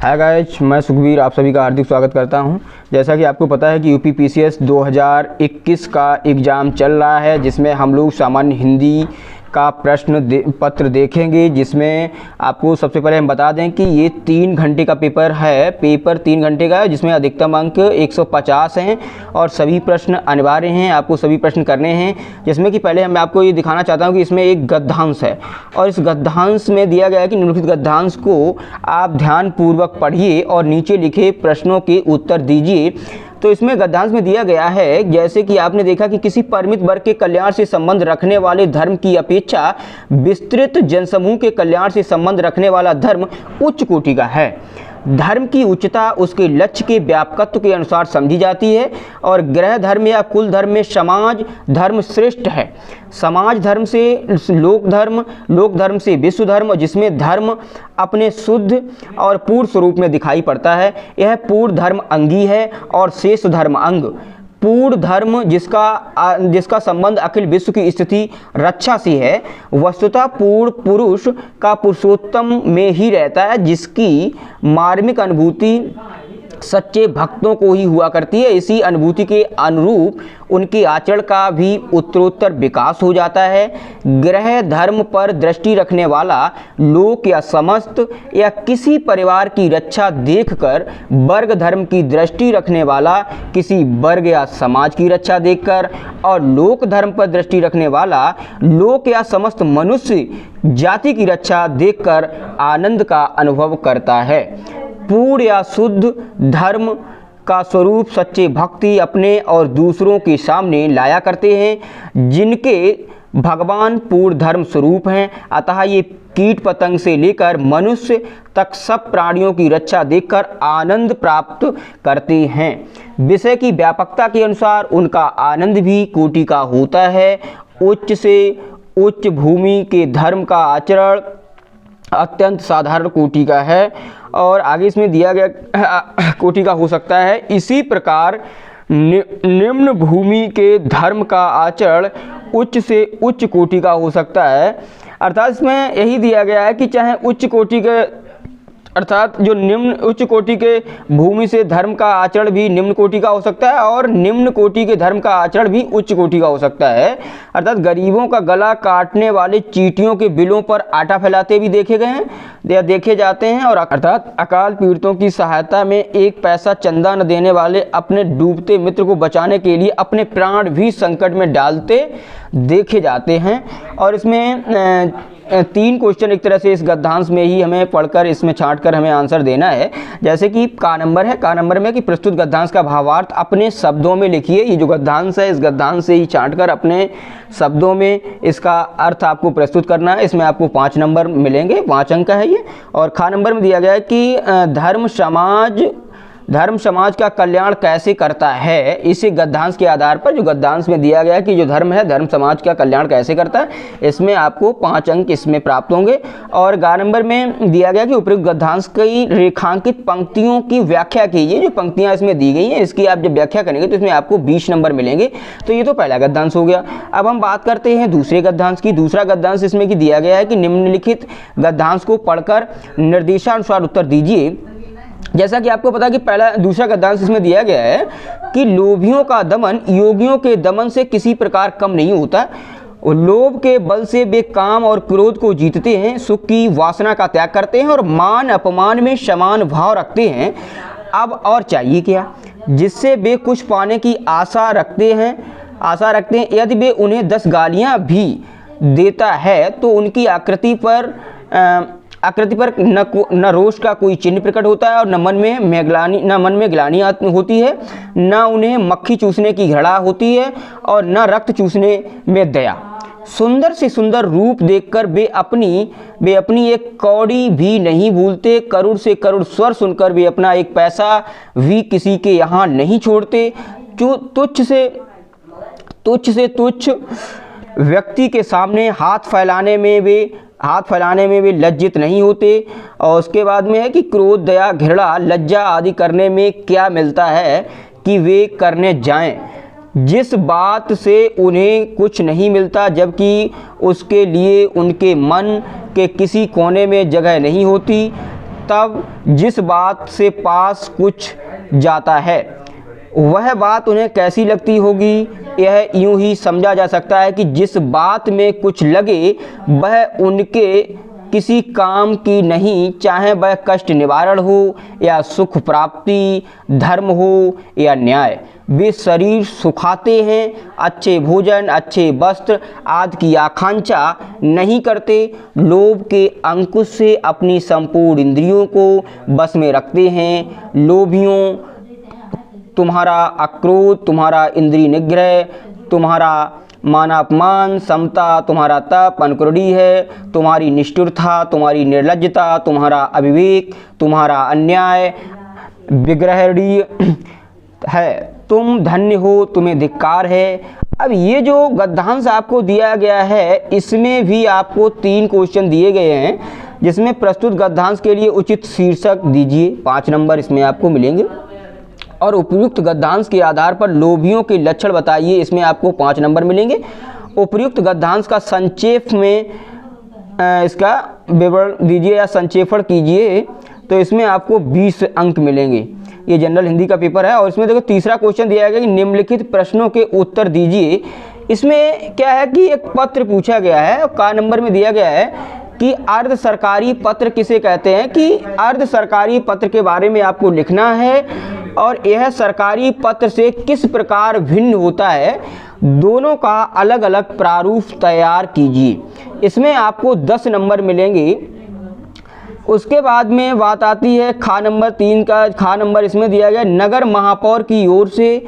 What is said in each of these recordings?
Hi guys, मैं सुखबीर आप सभी का हार्दिक स्वागत करता हूं। जैसा कि आपको पता है कि यूपी पीसीएस 2021 का एग्ज़ाम चल रहा है, जिसमें हम लोग सामान्य हिंदी का प्रश्न पत्र देखेंगे। जिसमें आपको सबसे पहले हम बता दें कि ये 3 घंटे का पेपर है। पेपर 3 घंटे का है, जिसमें अधिकतम अंक 150 हैं और सभी प्रश्न अनिवार्य हैं। आपको सभी प्रश्न करने हैं। जिसमें कि पहले मैं आपको ये दिखाना चाहता हूँ कि इसमें एक गद्यांश है और इस गद्यांश में दिया गया है कि निम्नलिखित गद्यांश को आप ध्यानपूर्वक पढ़िए और नीचे लिखे प्रश्नों के उत्तर दीजिए। तो इसमें गद्यांश में दिया गया है, जैसे कि आपने देखा कि किसी परिमित वर्ग के कल्याण से संबंध रखने वाले धर्म की अपेक्षा विस्तृत जनसमूह के कल्याण से संबंध रखने वाला धर्म उच्च कोटि का है। धर्म की उच्चता उसके लक्ष्य के व्यापकत्व के अनुसार समझी जाती है और गृह धर्म या कुल धर्म में समाज धर्म श्रेष्ठ है। समाज धर्म से लोक धर्म से विश्व धर्म, और जिसमें धर्म अपने शुद्ध और पूर्ण स्वरूप में दिखाई पड़ता है। यह पूर्ण धर्म अंगी है और शेष धर्म अंग। पूर्ण धर्म जिसका संबंध अखिल विश्व की स्थिति रक्षा से है। वस्तुतः पूर्ण पुरुष का पुरुषोत्तम में ही रहता है, जिसकी मार्मिक अनुभूति सच्चे भक्तों को ही हुआ करती है। इसी अनुभूति के अनुरूप उनके आचरण का भी उत्तरोत्तर विकास हो जाता है। गृह धर्म पर दृष्टि रखने वाला लोक या समस्त या किसी परिवार की रक्षा देखकर, वर्ग धर्म की दृष्टि रखने वाला किसी वर्ग या समाज की रक्षा देखकर, और लोक धर्म पर दृष्टि रखने वाला लोक या समस्त मनुष्य जाति की रक्षा देखकर आनंद का अनुभव करता है। पूर्ण या शुद्ध धर्म का स्वरूप सच्चे भक्ति अपने और दूसरों के सामने लाया करते हैं, जिनके भगवान पूर्ण धर्म स्वरूप हैं। अतः ये कीट पतंग से लेकर मनुष्य तक सब प्राणियों की रक्षा देखकर आनंद प्राप्त करते हैं। विषय की व्यापकता के अनुसार उनका आनंद भी कोटि का होता है। उच्च से उच्च भूमि के धर्म का आचरण अत्यंत साधारण कोटि का है और आगे इसमें दिया गया कोटि का हो सकता है। इसी प्रकार निम्न भूमि के धर्म का आचरण उच्च से उच्च कोटि का हो सकता है। अर्थात इसमें यही दिया गया है कि चाहे उच्च कोटि के अर्थात जो निम्न उच्च कोटि के भूमि से धर्म का आचरण भी निम्न कोटि का हो सकता है और निम्न कोटि के धर्म का आचरण भी उच्च कोटि का हो सकता है। अर्थात गरीबों का गला काटने वाले चींटियों के बिलों पर आटा फैलाते भी देखे गए हैं या देखे जाते हैं। और अर्थात अकाल पीड़ितों की सहायता में 1 पैसा चंदा न देने वाले अपने डूबते मित्र को बचाने के लिए अपने प्राण भी संकट में डालते देखे जाते हैं। और इसमें 3 क्वेश्चन एक तरह से इस गद्यांश में ही हमें पढ़कर इसमें छांटकर हमें आंसर देना है। जैसे कि का नंबर है, का नंबर में कि प्रस्तुत गद्यांश का भावार्थ अपने शब्दों में लिखिए। ये जो गद्यांश है, इस गद्यांश से ही छांटकर अपने शब्दों में इसका अर्थ आपको प्रस्तुत करना है। इसमें आपको 5 नंबर मिलेंगे, 5 अंक का है ये। और खा नंबर में दिया गया है कि धर्म समाज का कल्याण कैसे करता है। इसी गद्यांश के आधार पर जो गद्यांश में दिया गया है कि जो धर्म है धर्म समाज का कल्याण कैसे करता है, इसमें आपको 5 अंक इसमें प्राप्त होंगे। और गा नंबर में दिया गया कि उपयुक्त गद्यांश की रेखांकित पंक्तियों की व्याख्या कीजिए। जो पंक्तियां इसमें दी गई हैं, इसकी आप जब व्याख्या करेंगे तो इसमें आपको 20 नंबर मिलेंगे। तो ये तो पहला गद्यांश हो गया। अब हम बात करते हैं दूसरे गद्यांश की। दूसरा गद्यांश इसमें कि दिया गया है कि निम्नलिखित गद्यांश को पढ़कर निर्देशानुसार उत्तर दीजिए। जैसा कि आपको पता है कि दूसरा गद्यांश इसमें दिया गया है कि लोभियों का दमन योगियों के दमन से किसी प्रकार कम नहीं होता। लोभ के बल से वे काम और क्रोध को जीतते हैं, सुख की वासना का त्याग करते हैं और मान अपमान में समान भाव रखते हैं। अब और चाहिए क्या, जिससे वे कुछ पाने की आशा रखते हैं। यदि वे उन्हें 10 गालियाँ भी देता है तो उनकी आकृति पर न रोष का कोई चिन्ह प्रकट होता है और न मन में ग्लानि होती है, न उन्हें मक्खी चूसने की घृणा होती है और न रक्त चूसने में दया। सुंदर से सुंदर रूप देखकर वे अपनी एक कौड़ी भी नहीं भूलते। करुण से करुण स्वर सुनकर वे अपना 1 पैसा भी किसी के यहाँ नहीं छोड़ते। तुच्छ से तुच्छ व्यक्ति के सामने हाथ फैलाने में वे लज्जित नहीं होते। और उसके बाद में है कि क्रोध, दया, घृणा, लज्जा आदि करने में क्या मिलता है कि वे करने जाएं। जिस बात से उन्हें कुछ नहीं मिलता, जबकि उसके लिए उनके मन के किसी कोने में जगह नहीं होती। तब जिस बात से पास कुछ जाता है वह बात उन्हें कैसी लगती होगी। यह यूं ही समझा जा सकता है कि जिस बात में कुछ लगे वह उनके किसी काम की नहीं, चाहे वह कष्ट निवारण हो या सुख प्राप्ति, धर्म हो या न्याय। वे शरीर सुखाते हैं, अच्छे भोजन, अच्छे वस्त्र आदि की आकांक्षा नहीं करते, लोभ के अंकुश से अपनी संपूर्ण इंद्रियों को बस में रखते हैं। लोभियों, तुम्हारा अक्रोध, तुम्हारा इंद्रिय निग्रह, तुम्हारा मानापमान, समता, तुम्हारा तप अनुकूली है, तुम्हारी निष्ठुरता, तुम्हारी निर्लज्जता, तुम्हारा अविवेक, तुम्हारा अन्याय विग्रहणीय है। तुम धन्य हो, तुम्हें धिक्कार है। अब ये जो गद्यांश आपको दिया गया है इसमें भी आपको 3 क्वेश्चन दिए गए हैं, जिसमें प्रस्तुत गद्यांश के लिए उचित शीर्षक दीजिए, 5 नंबर इसमें आपको मिलेंगे। और उपयुक्त गद्यांश के आधार पर लोभियों के लक्षण बताइए, इसमें आपको 5 नंबर मिलेंगे। उपयुक्त गद्यांश का संक्षेप में इसका विवरण दीजिए या संक्षेपण कीजिए, तो इसमें आपको 20 अंक मिलेंगे। ये जनरल हिंदी का पेपर है। और इसमें देखो तीसरा क्वेश्चन दिया गया कि निम्नलिखित प्रश्नों के उत्तर दीजिए। इसमें क्या है कि एक पत्र पूछा गया है और का नंबर में दिया गया है कि अर्ध सरकारी पत्र किसे कहते हैं, कि अर्ध सरकारी पत्र के बारे में आपको लिखना है और यह सरकारी पत्र से किस प्रकार भिन्न होता है, दोनों का अलग अलग प्रारूप तैयार कीजिए। इसमें आपको 10 नंबर मिलेंगे। उसके बाद में बात आती है खा नंबर 3 का। खा नंबर इसमें दिया गया नगर महापौर की ओर से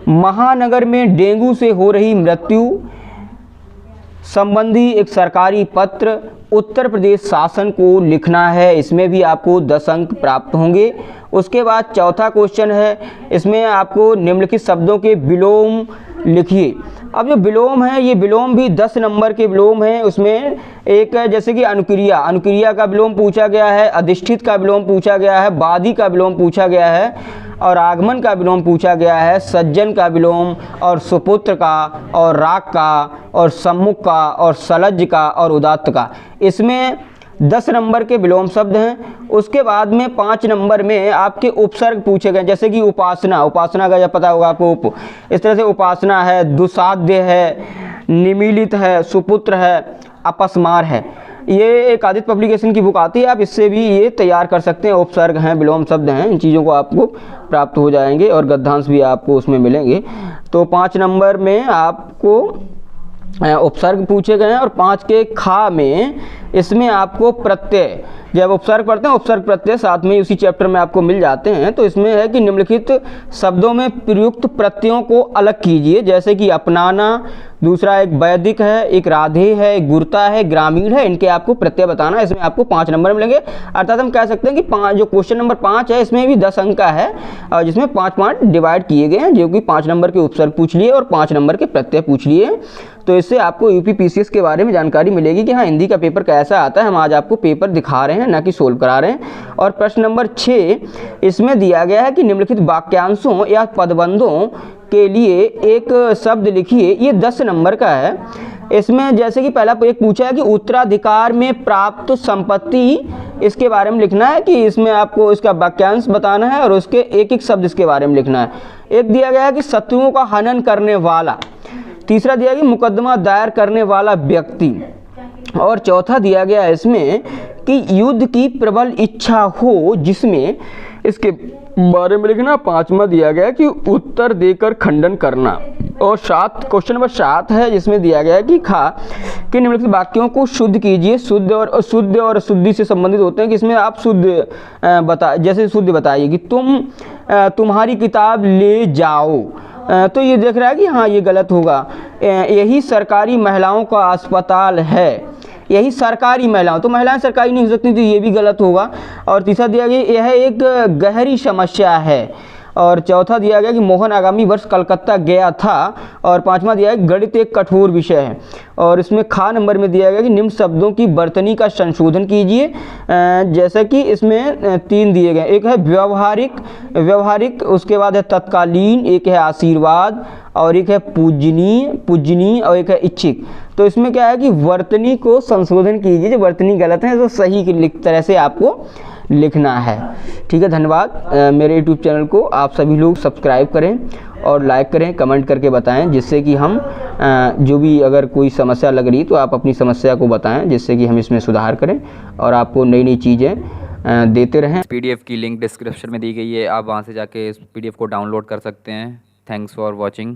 महानगर में डेंगू से हो रही मृत्यु संबंधी एक सरकारी पत्र उत्तर प्रदेश शासन को लिखना है। इसमें भी आपको 10 अंक प्राप्त होंगे। उसके बाद चौथा क्वेश्चन है, इसमें आपको निम्नलिखित शब्दों के विलोम लिखिए। अब जो विलोम है ये विलोम भी 10 नंबर के विलोम हैं। उसमें एक है जैसे कि अनुक्रिया, अनुक्रिया का विलोम पूछा गया है, अधिष्ठित का विलोम पूछा गया है, वादी का विलोम पूछा गया है और आगमन का विलोम पूछा गया है, सज्जन का विलोम और सुपुत्र का और राग का और सम्मुख का और सलज्ज का और उदात्त का। इसमें 10 नंबर के विलोम शब्द हैं। उसके बाद में 5 नंबर में आपके उपसर्ग पूछे गए, जैसे कि उपासना, उपासना का जब पता होगा आपको, इस तरह से उपासना है, दुसाध्य है, निमीलित है, सुपुत्र है, अपस्मार है। ये एक आदित्य पब्लिकेशन की बुक आती है, आप इससे भी ये तैयार कर सकते हैं। उपसर्ग हैं, विलोम शब्द हैं, इन चीज़ों को आपको प्राप्त हो जाएंगे और गद्यांश भी आपको उसमें मिलेंगे। तो 5 नंबर में आपको उपसर्ग पूछे गए हैं और 5 के खा में इसमें आपको प्रत्यय, जब उपसर्ग पढ़ते हैं उपसर्ग प्रत्यय साथ में उसी चैप्टर में आपको मिल जाते हैं। तो इसमें है कि निम्नलिखित शब्दों में प्रयुक्त प्रत्ययों को अलग कीजिए, जैसे कि अपनाना, दूसरा एक वैदिक है, एक राधे है, एक गुरता है, ग्रामीण है, इनके आपको प्रत्यय बताना है। इसमें आपको 5 नंबर मिलेंगे। अर्थात हम कह सकते हैं कि 5 जो क्वेश्चन नंबर 5 है इसमें भी 10 अंक का है और जिसमें 5 डिवाइड किए गए हैं, जो कि 5 नंबर के उपसर्ग पूछ लिए और 5 नंबर के प्रत्यय पूछ लिए। तो इससे आपको यूपीपीसीएस के बारे में जानकारी मिलेगी कि हाँ हिंदी का पेपर कैसा आता है। हम आज आपको पेपर दिखा रहे हैं, ना कि सोल्व करा रहे हैं। और प्रश्न नंबर 6 इसमें दिया गया है कि निम्नलिखित वाक्यांशों या पदबंधों के लिए एक शब्द लिखिए। ये 10 नंबर का है। इसमें जैसे कि पहला एक पूछा है कि उत्तराधिकार में प्राप्त संपत्ति, इसके बारे में लिखना है कि इसमें आपको इसका वाक्यांश बताना है और उसके एक एक शब्द इसके बारे में लिखना है। एक दिया गया है कि शत्रुओं का हनन करने वाला, तीसरा दिया गया मुकदमा दायर करने वाला व्यक्ति और चौथा दिया गया है इसमें कि युद्ध की प्रबल इच्छा हो जिसमें, इसके बारे में लिखना। 5वां दिया गया है कि उत्तर देकर खंडन करना। और 7 क्वेश्चन नंबर 7 है जिसमें दिया गया है कि खा कि निम्नलिखित वाक्यों को शुद्ध कीजिए। शुद्ध और अशुद्धि से संबंधित होते हैं कि इसमें आप शुद्ध जैसे शुद्ध बताइए कि तुम्हारी किताब ले जाओ, तो ये देख रहा है कि हाँ ये गलत होगा। यही सरकारी महिलाओं का अस्पताल है, यही सरकारी महिलाओं, तो महिलाएं सरकारी नहीं हो सकती, तो ये भी गलत होगा। और तीसरा दिया गया यह एक गहरी समस्या है। और चौथा दिया गया कि मोहन आगामी वर्ष कलकत्ता गया था। और 5वां दिया है गणित एक कठोर विषय है। और इसमें खा नंबर में दिया गया कि निम्न शब्दों की वर्तनी का संशोधन कीजिए। जैसे कि इसमें 3 दिए गए, एक है व्यवहारिक, उसके बाद है तत्कालीन, एक है आशीर्वाद और एक है पूजनीय और एक है इच्छिक। तो इसमें क्या है कि वर्तनी को संशोधन कीजिए, जो वर्तनी गलत है तो सही तरह से आपको लिखना है। ठीक है, धन्यवाद। मेरे यूट्यूब चैनल को आप सभी लोग सब्सक्राइब करें और लाइक करें, कमेंट करके बताएं, जिससे कि हम जो भी अगर कोई समस्या लग रही तो आप अपनी समस्या को बताएं, जिससे कि हम इसमें सुधार करें और आपको नई नई चीज़ें देते रहें। PDF की लिंक डिस्क्रिप्शन में दी गई है, आप वहाँ से जाके इस PDF को डाउनलोड कर सकते हैं। Thanks for watching.